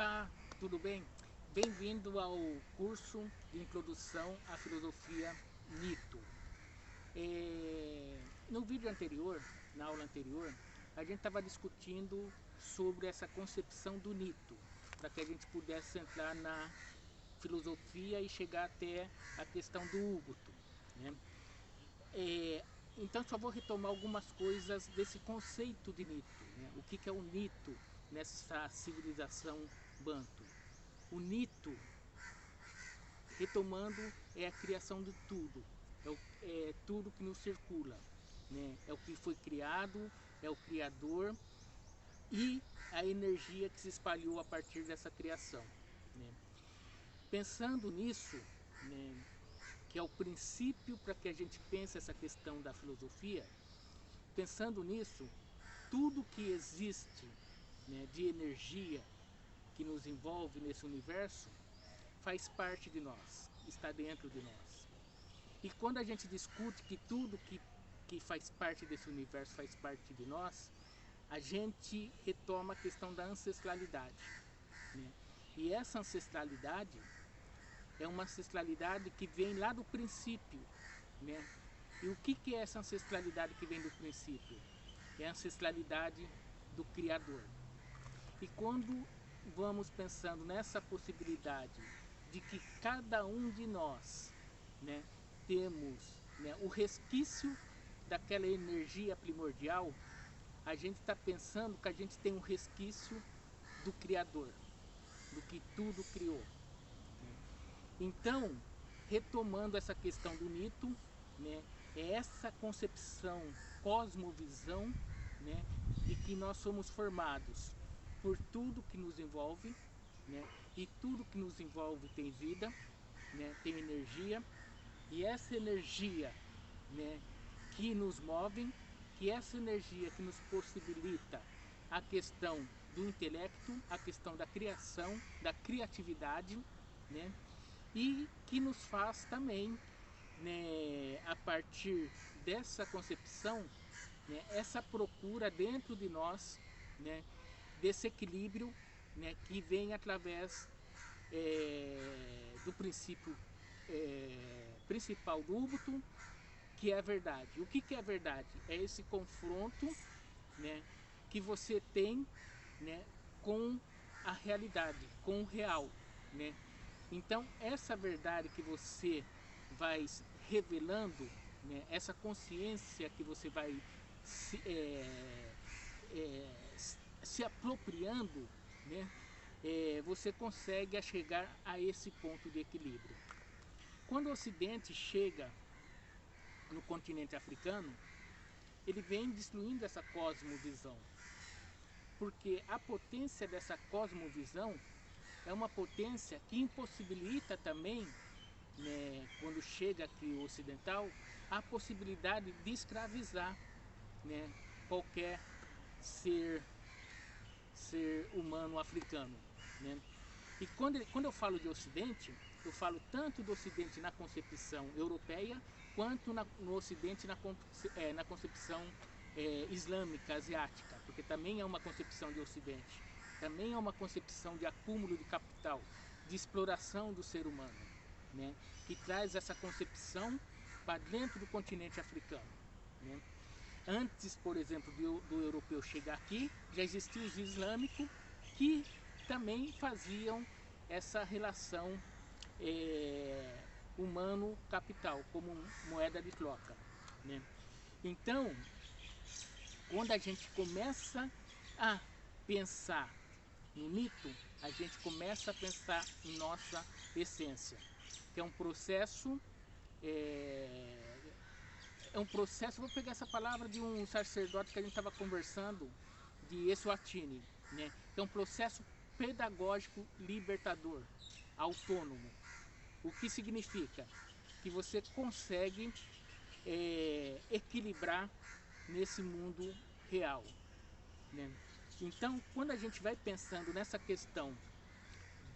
Olá, tudo bem? Bem-vindo ao curso de Introdução à Filosofia Nito. No vídeo anterior, na aula anterior, a gente estava discutindo sobre essa concepção do Nito, para que a gente pudesse entrar na filosofia e chegar até a questão do Ubuntu, né? Então só vou retomar algumas coisas desse conceito de Nito, né? O que é o Nito nessa civilização Banto? O Nito, retomando, é a criação de tudo, é tudo que nos circula, né? É o que foi criado, é o Criador e a energia que se espalhou a partir dessa criação, né? Pensando nisso, né, que é o princípio para que a gente pense essa questão da filosofia, pensando nisso, tudo que existe, né, de energia que nos envolve nesse universo faz parte de nós, está dentro de nós. E quando a gente discute que tudo que faz parte desse universo faz parte de nós, a gente retoma a questão da ancestralidade, né? E essa ancestralidade é uma ancestralidade que vem lá do princípio, né? E o que é essa ancestralidade que vem do princípio? É a ancestralidade do Criador. E quando vamos pensando nessa possibilidade de que cada um de nós, né, temos, né, o resquício daquela energia primordial, a gente está pensando que a gente tem um resquício do Criador, do que tudo criou, né? Então, retomando essa questão do Nito, né, é essa concepção, cosmovisão, né, de que nós somos formados por tudo que nos envolve, né, e tudo que nos envolve tem vida, né, tem energia, e essa energia, né, que nos move, que essa energia que nos possibilita a questão do intelecto, a questão da criação, da criatividade, né, e que nos faz também, né, a partir dessa concepção, né, essa procura dentro de nós, né, desse equilíbrio, né, que vem através do princípio principal do Ubuntu, que é a verdade. O que é a verdade? É esse confronto, né, que você tem, né, com a realidade, com o real, né? Então essa verdade que você vai revelando, né, essa consciência que você vai se apropriando, né, você consegue chegar a esse ponto de equilíbrio. Quando o Ocidente chega no continente africano, ele vem destruindo essa cosmovisão, porque a potência dessa cosmovisão é uma potência que impossibilita também, né, quando chega aqui o ocidental, a possibilidade de escravizar, né, qualquer ser humano africano, né? E quando eu falo de Ocidente, eu falo tanto do Ocidente na concepção europeia, quanto no Ocidente na concepção islâmica, asiática, porque também é uma concepção de Ocidente, também é uma concepção de acúmulo de capital, de exploração do ser humano, né, que traz essa concepção para dentro do continente africano, né? Antes, por exemplo, do europeu chegar aqui, já existiam os islâmicos que também faziam essa relação humano-capital como moeda de troca, né? Então, quando a gente começa a pensar no Nito, a gente começa a pensar em nossa essência, que é um processo, vou pegar essa palavra de um sacerdote que a gente estava conversando, de Eswatini, né? Que é um processo pedagógico libertador, autônomo. O que significa? Que você consegue equilibrar nesse mundo real, né? Então, quando a gente vai pensando nessa questão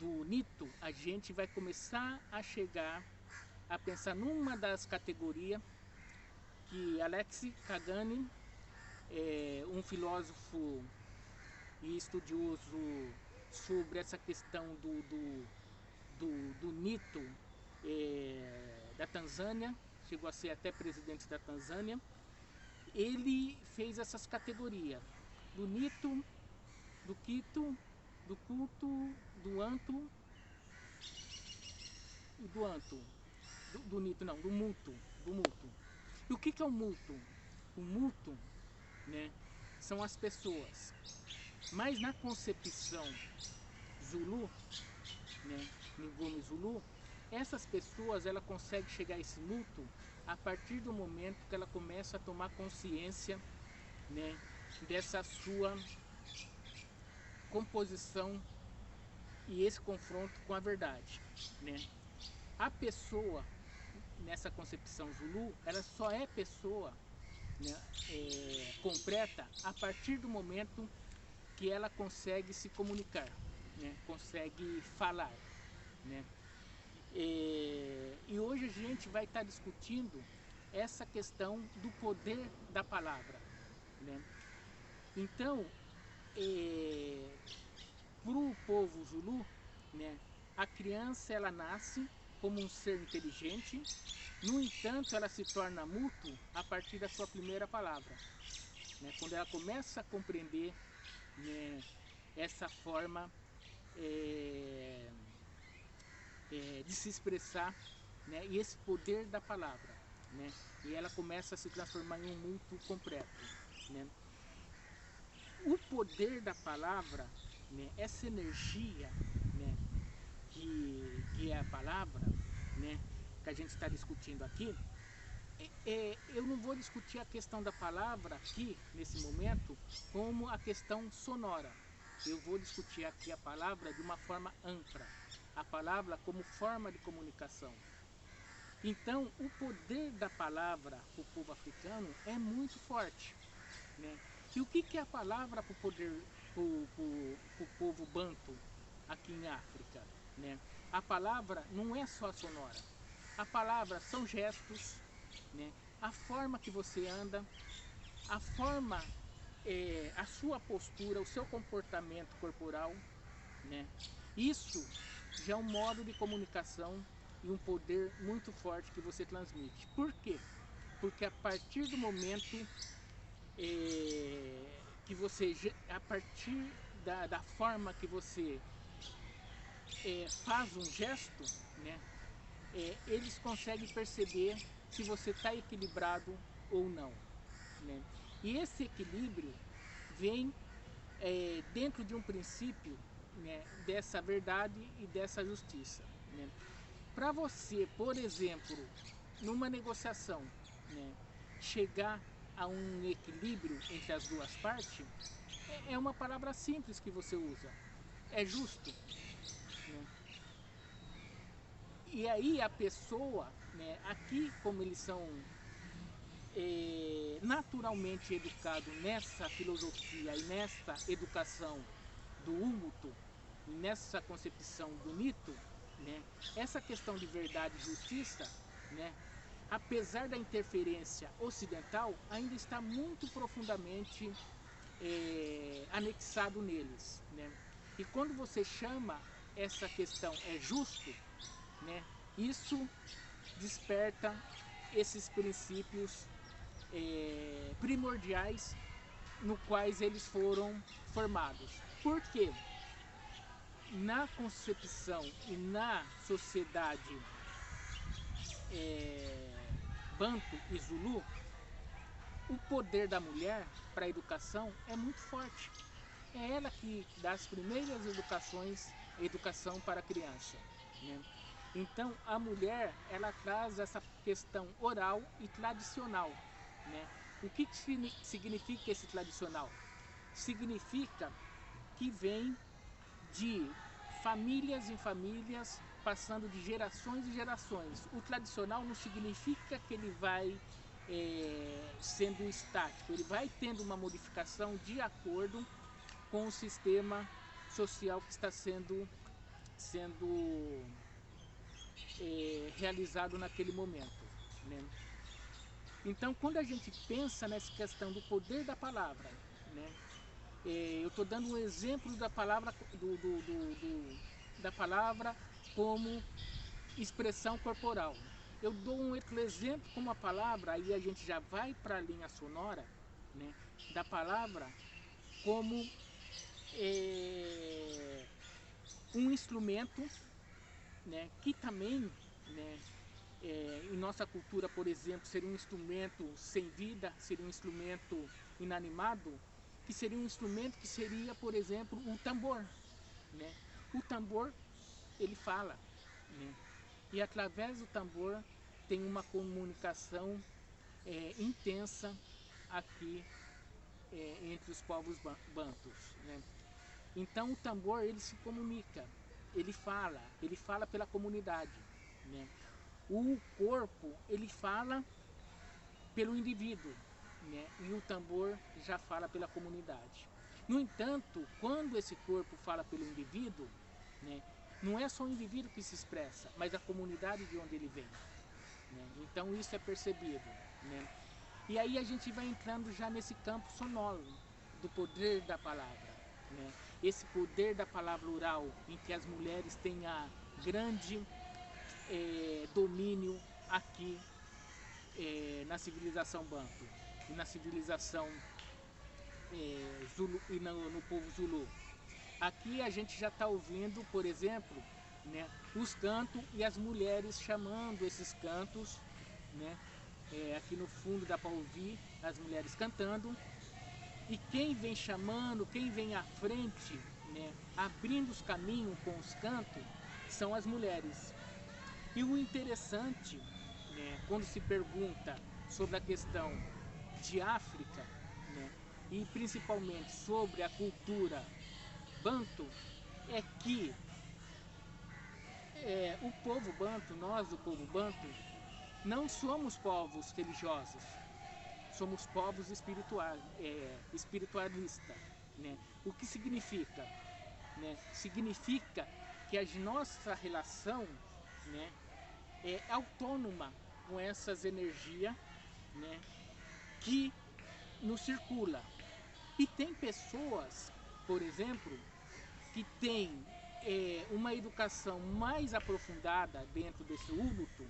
do Nito, a gente vai começar a chegar a pensar numa das categorias que Alexei Kagane, um filósofo e estudioso sobre essa questão do Nito da Tanzânia, chegou a ser até presidente da Tanzânia. Ele fez essas categorias do Nito, do Quito, do culto, do Anto e do Anto. Do Nito não, do Muto. E o que é o Muto? O Muto, né, são as pessoas. Mas na concepção Zulu, né, Nguni Zulu, essas pessoas ela consegue chegar a esse Muto a partir do momento que ela começa a tomar consciência, né, dessa sua composição e esse confronto com a verdade, né? A pessoa nessa concepção Zulu, ela só é pessoa, né, completa a partir do momento que ela consegue se comunicar, né, consegue falar, né? E hoje a gente vai estar discutindo essa questão do poder da palavra, né? Então, para o povo Zulu, né, a criança ela nasce como um ser inteligente, no entanto ela se torna mútuo a partir da sua primeira palavra, né, quando ela começa a compreender, né, essa forma de se expressar, né, e esse poder da palavra, né, e ela começa a se transformar em um mútuo completo, né. O poder da palavra, né, essa energia, né, que é a palavra, né, que a gente está discutindo aqui, eu não vou discutir a questão da palavra aqui, nesse momento, como a questão sonora. Eu vou discutir aqui a palavra de uma forma ampla, a palavra como forma de comunicação. Então, o poder da palavra para o povo africano é muito forte, né? E o que é a palavra para o poder para o povo banto aqui em África, né? A palavra não é só sonora. A palavra são gestos, né? A forma que você anda, a forma, a sua postura, o seu comportamento corporal, né? Isso já é um modo de comunicação e um poder muito forte que você transmite. Por quê? Porque a partir do momento que você, a partir da forma que você faz um gesto, né, eles conseguem perceber se você está equilibrado ou não, né? E esse equilíbrio vem dentro de um princípio, né, dessa verdade e dessa justiça, né? Para você, por exemplo, numa negociação, né, chegar a um equilíbrio entre as duas partes, é uma palavra simples que você usa, é justo, né? E aí a pessoa, né, aqui como eles são naturalmente educados nessa filosofia e nessa educação do Ubuntu, nessa concepção do mito, né, essa questão de verdade e justiça, né, apesar da interferência ocidental, ainda está muito profundamente anexado neles, né? E quando você chama essa questão justo, né, isso desperta esses princípios primordiais no quais eles foram formados. Por quê? Na concepção e na sociedade Banto e Zulu, o poder da mulher para a educação é muito forte. É ela que dá as primeiras educação para a criança, né? Então a mulher ela traz essa questão oral e tradicional, né? O que significa esse tradicional? Significa que vem de famílias em famílias, passando de gerações em gerações. O tradicional não significa que ele vai sendo estático, ele vai tendo uma modificação de acordo com o sistema social que está sendo realizado naquele momento, né? Então, quando a gente pensa nessa questão do poder da palavra, né, eu estou dando um exemplo da palavra, da palavra como expressão corporal. Eu dou um outro exemplo como a palavra, aí a gente já vai para a linha sonora, né, da palavra como um instrumento, né, que também, né, em nossa cultura, por exemplo, seria um instrumento sem vida, seria um instrumento inanimado, que seria um instrumento que seria, por exemplo, o tambor, né? O tambor, ele fala, né? E através do tambor tem uma comunicação intensa aqui entre os povos bantus, né? Então o tambor, ele se comunica, ele fala pela comunidade, né? O corpo, ele fala pelo indivíduo, né? E o tambor já fala pela comunidade. No entanto, quando esse corpo fala pelo indivíduo, né, não é só o indivíduo que se expressa, mas a comunidade de onde ele vem, né? Então isso é percebido, né? E aí a gente vai entrando já nesse campo sonoro do poder da palavra, né? Esse poder da palavra oral, em que as mulheres têm a grande domínio aqui na civilização banto e na civilização Zulu e no povo Zulu. Aqui a gente já está ouvindo, por exemplo, né, os cantos e as mulheres chamando esses cantos, né? Aqui no fundo dá para ouvir as mulheres cantando, e quem vem chamando, quem vem à frente, né, abrindo os caminhos com os cantos, são as mulheres. E o interessante, né, quando se pergunta sobre a questão de África, né, e principalmente sobre a cultura banto, é que o povo banto, nós do povo banto, não somos povos religiosos, somos povos espiritualistas, né? O que significa? Né? Significa que a nossa relação, né, é autônoma com essas energias, né, que nos circula. E tem pessoas, por exemplo, que têm uma educação mais aprofundada dentro desse âmbito,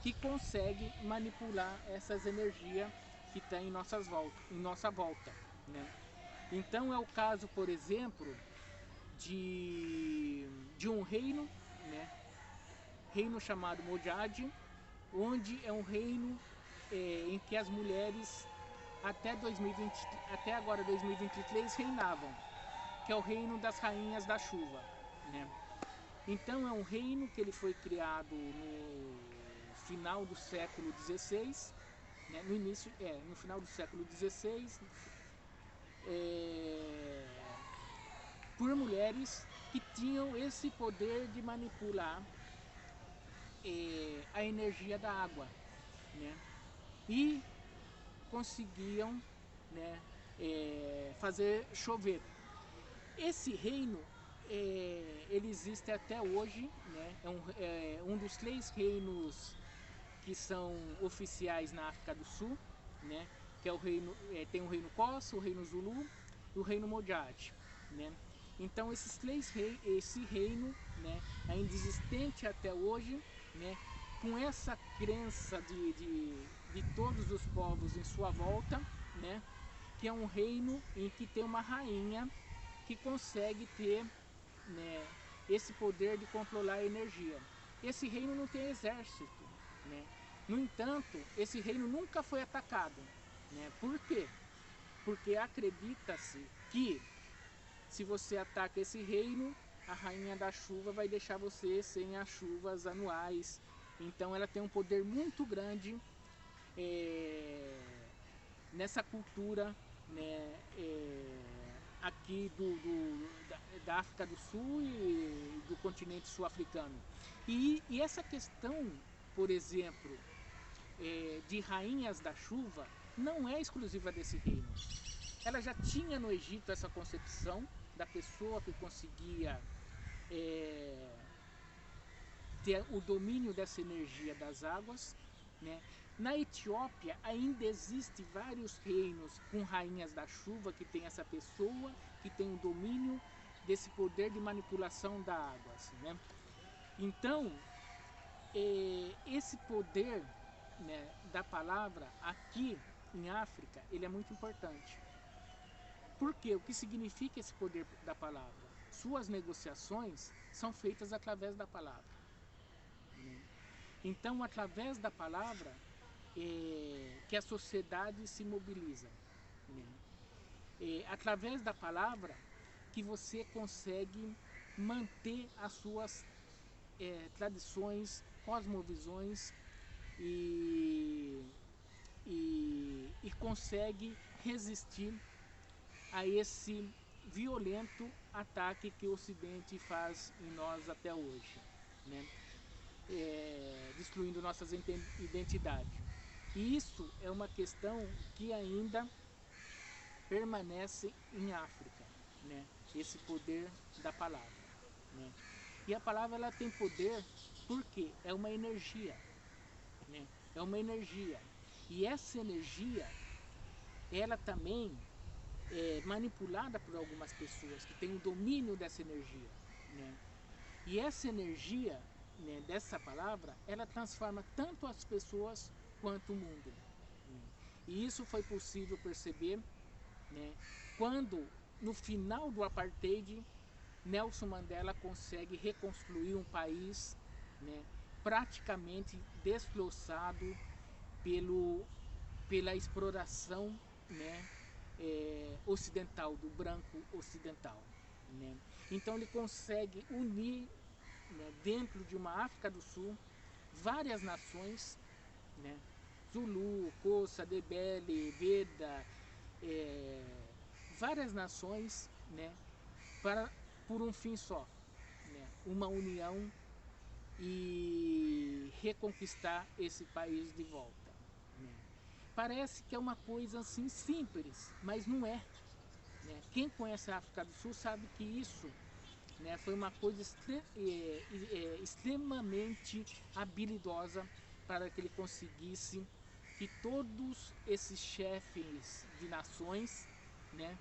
que consegue manipular essas energias que estão em nossa volta, né? Então é o caso, por exemplo, de um reino, né? Reino chamado Mojad, onde é um reino em que as mulheres até 2020, até agora 2023 reinavam, que é o reino das rainhas da chuva, né? Então é um reino que ele foi criado no final do século XVI, né? No final do século XVI, por mulheres que tinham esse poder de manipular a energia da água, né? E conseguiam, né, fazer chover. Esse reino ele existe até hoje, né? É um dos 3 reinos que são oficiais na África do Sul, né? Que é o reino, tem o reino Kosso, o reino Zulu e o reino Mojad, né? Então esse reino, né, ainda existente até hoje, né, com essa crença de todos os povos em sua volta, né, que é um reino em que tem uma rainha que consegue ter, né, esse poder de controlar a energia. Esse reino não tem exército, né? No entanto, esse reino nunca foi atacado, né? Por quê? Porque acredita-se que se você ataca esse reino, a rainha da chuva vai deixar você sem as chuvas anuais. Então ela tem um poder muito grande nessa cultura, né, aqui da África do Sul e do continente sul-africano. E essa questão, por exemplo, de rainhas da chuva, não é exclusiva desse reino. Ela já tinha no Egito essa concepção da pessoa que conseguia ter o domínio dessa energia das águas, né? Na Etiópia ainda existem vários reinos com rainhas da chuva, que tem essa pessoa que tem o domínio desse poder de manipulação da água, assim, né? Então, esse poder, né, da palavra aqui em África, ele é muito importante. Por quê? O que significa esse poder da palavra? Suas negociações são feitas através da palavra. Então, através da palavra, que a sociedade se mobiliza. Através da palavra que você consegue manter as suas tradições, cosmovisões e consegue resistir a esse violento ataque que o Ocidente faz em nós até hoje, né? Destruindo nossas identidades. E isso é uma questão que ainda permanece em África, né? Esse poder da palavra, né? E a palavra, ela tem poder porque é uma energia, né? É uma energia. E essa energia, ela também é manipulada por algumas pessoas que têm o domínio dessa energia, né? E essa energia, né, dessa palavra, ela transforma tanto as pessoas quanto o mundo, né? E isso foi possível perceber, né, quando no final do apartheid Nelson Mandela consegue reconstruir um país, né, praticamente destroçado pela exploração, né, ocidental, do branco ocidental, né? Então ele consegue unir, né, dentro de uma África do Sul, várias nações, né, Zulu, Xhosa, Ndebele, Veda, várias nações, né, por um fim só, né, uma união e reconquistar esse país de volta, né? Parece que é uma coisa assim simples, mas não é, né? Quem conhece a África do Sul sabe que isso, né, foi uma coisa extremamente habilidosa para que ele conseguisse que todos esses chefes de nações, né,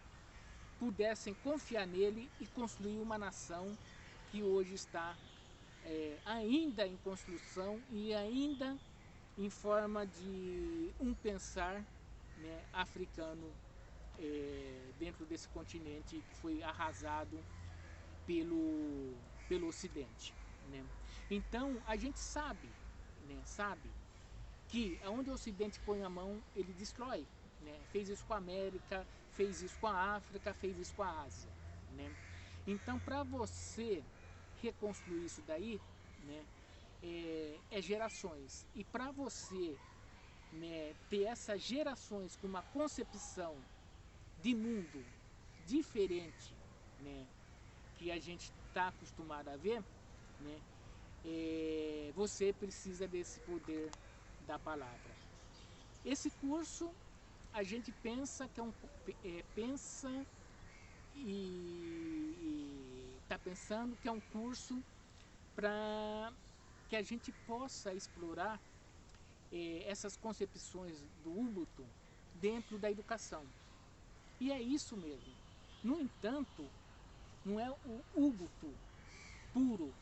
pudessem confiar nele e construir uma nação que hoje está ainda em construção e ainda em forma de um pensar, né, africano, dentro desse continente que foi arrasado pelo Ocidente, né? Então a gente sabe, né, sabe que aonde o Ocidente põe a mão, ele destrói, né? Fez isso com a América, fez isso com a África, fez isso com a Ásia, né? Então, para você reconstruir isso daí, né, gerações. E para você, né, ter essas gerações com uma concepção de mundo diferente, né, que a gente está acostumado a ver, né, você precisa desse poder da palavra. Esse curso a gente pensa que pensa e está pensando que é um curso para que a gente possa explorar essas concepções do Ubuntu dentro da educação. E é isso mesmo. No entanto, não é o Ubuntu puro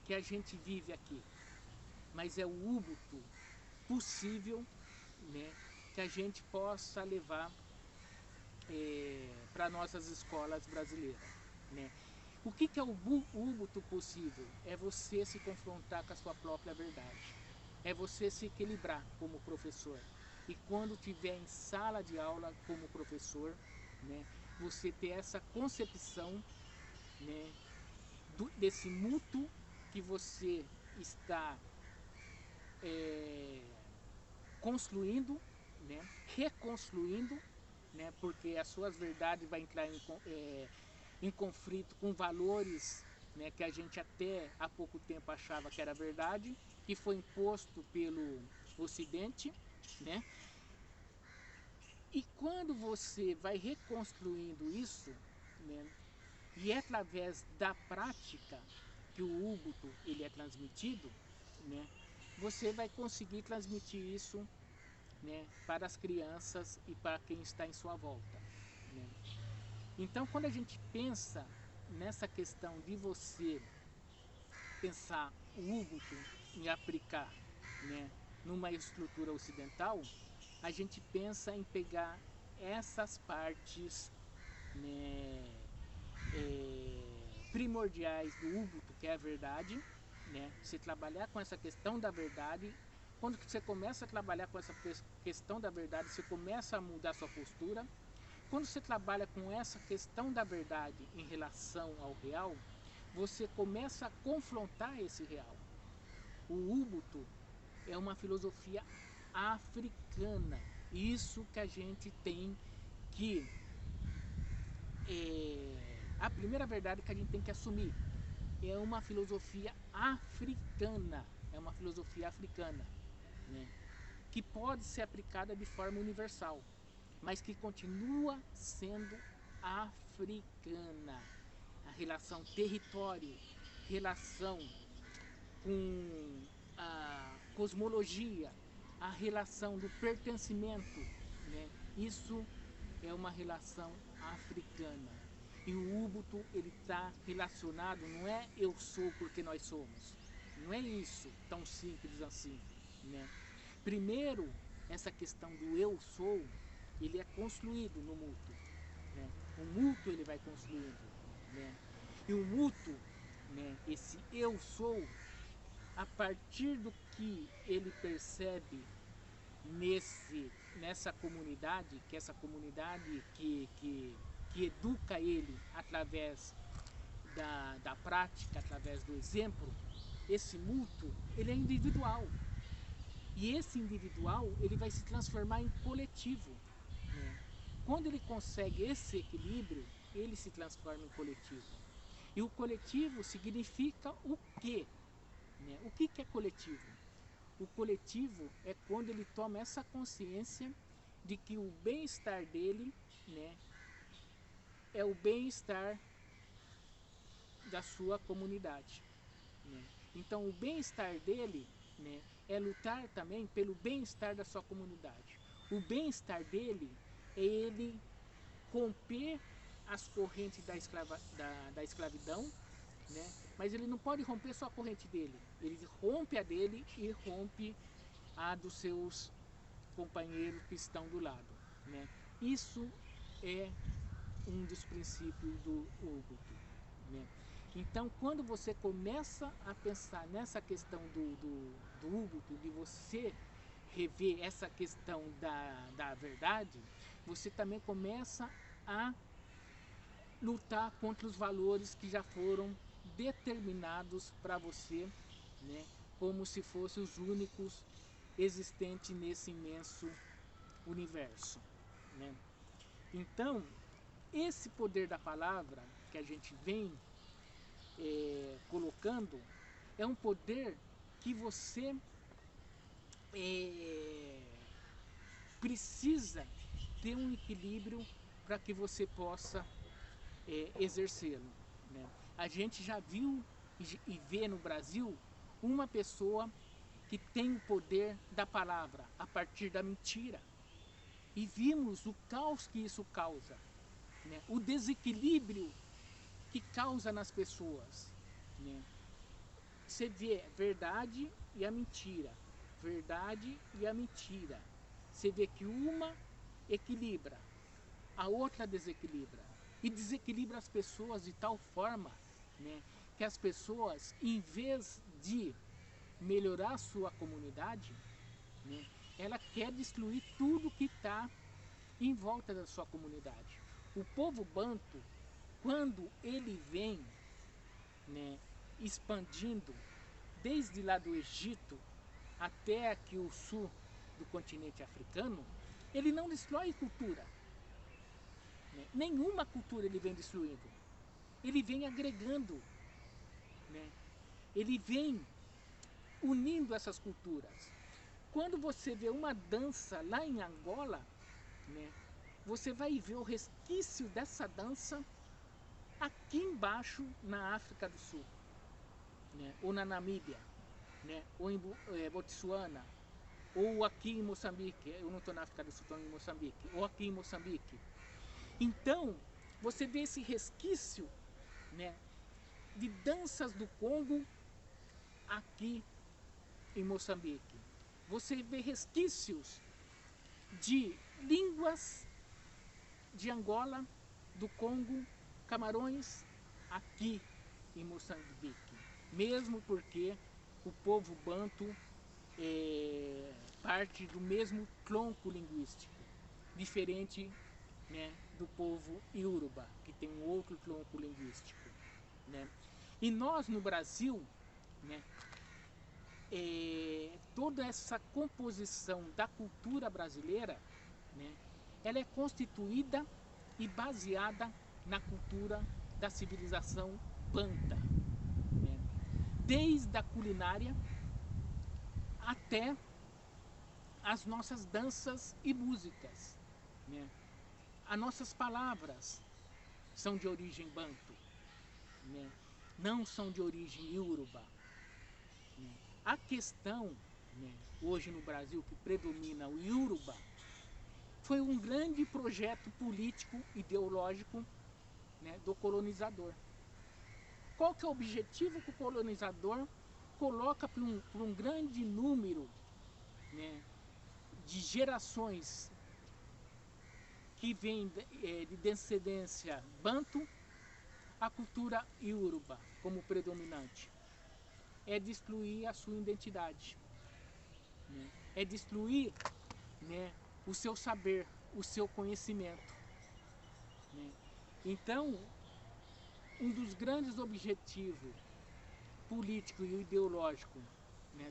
que a gente vive aqui, mas é o Ubuntu possível, né, que a gente possa levar para nossas escolas brasileiras, né? O que é o Ubuntu possível? É você se confrontar com a sua própria verdade. É você se equilibrar como professor. E quando estiver em sala de aula como professor, né, você ter essa concepção, né, desse mútuo que você está construindo, né, reconstruindo, né, porque as suas verdades vão entrar em conflito com valores, né, que a gente até há pouco tempo achava que era verdade, que foi imposto pelo Ocidente, né? E quando você vai reconstruindo isso, né, e é através da prática que o Ubuntu ele é transmitido, né, você vai conseguir transmitir isso, né, para as crianças e para quem está em sua volta, né? Então, quando a gente pensa nessa questão de você pensar o Ubuntu em aplicar, né, numa estrutura ocidental, a gente pensa em pegar essas partes, né, primordiais do Ubuntu, que é a verdade, né, você trabalhar com essa questão da verdade. Quando você começa a trabalhar com essa questão da verdade, você começa a mudar sua postura. Quando você trabalha com essa questão da verdade em relação ao real, você começa a confrontar esse real. O Ubuntu é uma filosofia africana. Isso que a gente tem que... a primeira verdade que a gente tem que assumir é uma filosofia africana. É uma filosofia africana, né, que pode ser aplicada de forma universal, mas que continua sendo africana. A relação território, relação com a cosmologia, a relação do pertencimento, né? Isso é uma relação africana. E o Ubuntu, ele está relacionado, não é eu sou porque nós somos. Não é isso tão simples assim, né? Primeiro, essa questão do eu sou, ele é construído no mútuo, né? O mútuo ele vai construindo, né? E o mútuo, né, esse eu sou, a partir do que ele percebe nessa comunidade, que essa comunidade que educa ele através da prática, através do exemplo, esse mútuo, ele é individual. E esse individual, ele vai se transformar em coletivo, né? Quando ele consegue esse equilíbrio, ele se transforma em coletivo. E o coletivo significa o quê? Né? O que é coletivo? O coletivo é quando ele toma essa consciência de que o bem-estar dele, né, é o bem-estar da sua comunidade, né? Então o bem-estar dele, né, é lutar também pelo bem-estar da sua comunidade. O bem-estar dele é ele romper as correntes da escravidão, né? Mas ele não pode romper só a corrente dele. Ele rompe a dele e rompe a dos seus companheiros que estão do lado, né? Isso é um dos princípios do Ubuntu, né? Então, quando você começa a pensar nessa questão do Ubuntu, de você rever essa questão da verdade, você também começa a lutar contra os valores que já foram determinados para você, né, como se fossem os únicos existentes nesse imenso universo, né? Então, esse poder da palavra que a gente vem colocando é um poder que você precisa ter um equilíbrio para que você possa exercê-lo, né? A gente já viu e vê no Brasil uma pessoa que tem o poder da palavra a partir da mentira. E vimos o caos que isso causa, né? O desequilíbrio que causa nas pessoas, né? Você vê a verdade e a mentira, verdade e a mentira. Você vê que uma equilibra, a outra desequilibra. E desequilibra as pessoas de tal forma, né, que as pessoas, em vez de melhorar a sua comunidade, né, ela quer destruir tudo que está em volta da sua comunidade. O povo banto, quando ele vem, né, expandindo desde lá do Egito até aqui o sul do continente africano, ele não destrói cultura, né? Nenhuma cultura ele vem destruindo, ele vem agregando, né? Ele vem unindo essas culturas. Quando você vê uma dança lá em Angola, né, você vai ver o resquício dessa dança aqui embaixo na África do Sul, né, ou na Namíbia, né? Ou em Botsuana, ou aqui em Moçambique. Eu não estou na África do Sul, estou em Moçambique. Ou aqui em Moçambique. Então, você vê esse resquício, né, de danças do Congo aqui em Moçambique. Você vê resquícios de línguas de Angola, do Congo, Camarões, aqui em Moçambique. Mesmo porque o povo banto é parte do mesmo tronco linguístico, diferente, né, do povo iorubá, que tem um outro tronco linguístico, né? E nós no Brasil, né, toda essa composição da cultura brasileira, né, ela é constituída e baseada na cultura da civilização banta, né? Desde a culinária até as nossas danças e músicas, né? As nossas palavras são de origem banto, né? Não são de origem iorubá, né? A questão, né, hoje no Brasil que predomina o iorubá foi um grande projeto político, ideológico, né, do colonizador. Qual que é o objetivo que o colonizador coloca para um grande número, né, de gerações que vem de descendência banto, a cultura iorubá como predominante? É destruir a sua identidade, né? É destruir, né, o seu saber, o seu conhecimento, né? Então, um dos grandes objetivos político e ideológico